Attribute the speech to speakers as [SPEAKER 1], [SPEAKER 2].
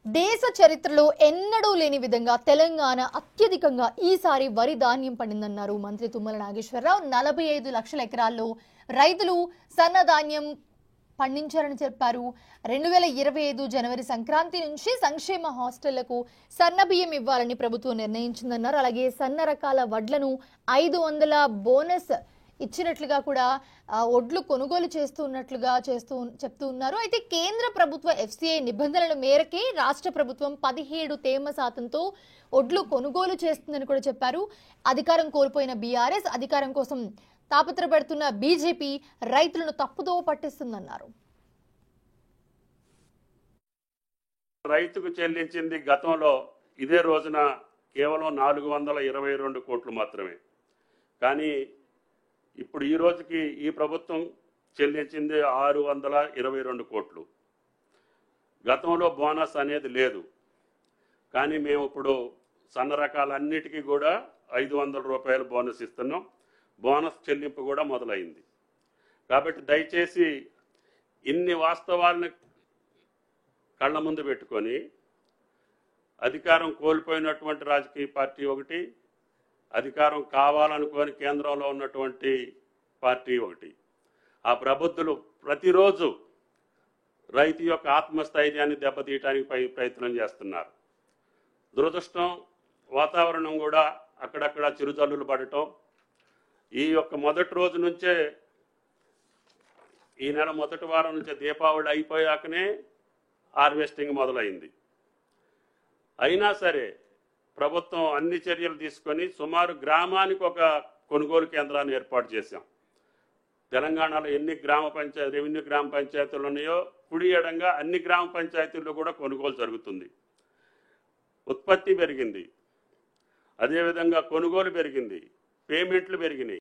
[SPEAKER 1] దేశ చరిత్రలో ఎన్నడూ లేని విధంగా తెలంగాణ అత్యధికంగా ఈసారి వరి ధాన్యం పండిందన్నారు మంత్రి తుమ్మల నాగేశ్వరరావు. 45 లక్షల ఎకరాల్లో రైతులు సన్నధాన్యం పండించారని చెప్పారు. 2025 జనవరి సంక్రాంతి నుంచి సంక్షేమ హాస్టళ్లకు సన్న బియ్యం ఇవ్వాలని ప్రభుత్వం నిర్ణయించిందన్నారు. అలాగే సన్న రకాల వడ్లను 500 బోనస్ ఇచ్చినట్లుగా కూడా ఒడ్లు కొనుగోలు చేస్తున్నట్లుగా చెప్తూ ఉన్నారు. అయితే కేంద్ర ప్రభుత్వ ఎఫ్సిఐ నిబంధనల మేరకే రాష్ట్ర ప్రభుత్వం 17 తేమ శాతంతో ఒడ్లు కొనుగోలు చేస్తుందని కూడా చెప్పారు. అధికారం కోల్పోయిన బీఆర్ఎస్ అధికారం కోసం తాపత్రపడుతున్న బీజేపీ రైతులను తప్పుదోవ పట్టిస్తుందన్నారు.
[SPEAKER 2] రైతుకు చెల్లించింది గతంలో ఇదే రోజున కేవలం 422 కోట్లు మాత్రమే. కానీ ఇప్పుడు ఈ రోజుకి ఈ ప్రభుత్వం చెల్లించింది 622 కోట్లు. గతంలో బోనస్ అనేది లేదు, కానీ మేము ఇప్పుడు సన్న రకాలన్నిటికీ కూడా 500 రూపాయలు బోనస్ ఇస్తున్నాం. బోనస్ చెల్లింపు కూడా మొదలైంది. కాబట్టి దయచేసి ఇన్ని వాస్తవాలను కళ్ళ ముందు పెట్టుకొని అధికారం కోల్పోయినటువంటి రాజకీయ పార్టీ ఒకటి, అధికారం కావాలనుకొని కేంద్రంలో ఉన్నటువంటి పార్టీ ఒకటి, ఆ ప్రబుద్ధులు ప్రతిరోజు రైతు యొక్క ఆత్మస్థైర్యాన్ని దెబ్బతీయడానికి ప్రయత్నం చేస్తున్నారు. దురదృష్టం, వాతావరణం కూడా అక్కడక్కడ చిరుజల్లులు పడటం. ఈ యొక్క మొదటి రోజు నుంచే, ఈ నెల మొదటి వారం నుంచే దీపావళి అయిపోయాకనే హార్వెస్టింగ్ మొదలైంది. అయినా సరే ప్రభుత్వం అన్ని చర్యలు తీసుకొని సుమారు గ్రామానికి ఒక కొనుగోలు కేంద్రాన్ని ఏర్పాటు చేశాం. తెలంగాణలో ఎన్ని రెవెన్యూ గ్రామ పంచాయతీలు ఉన్నాయో కుడి ఎడంగా అన్ని గ్రామ పంచాయతీల్లో కూడా కొనుగోలు జరుగుతుంది. ఉత్పత్తి పెరిగింది, అదేవిధంగా కొనుగోలు పెరిగింది, పేమెంట్లు పెరిగినాయి.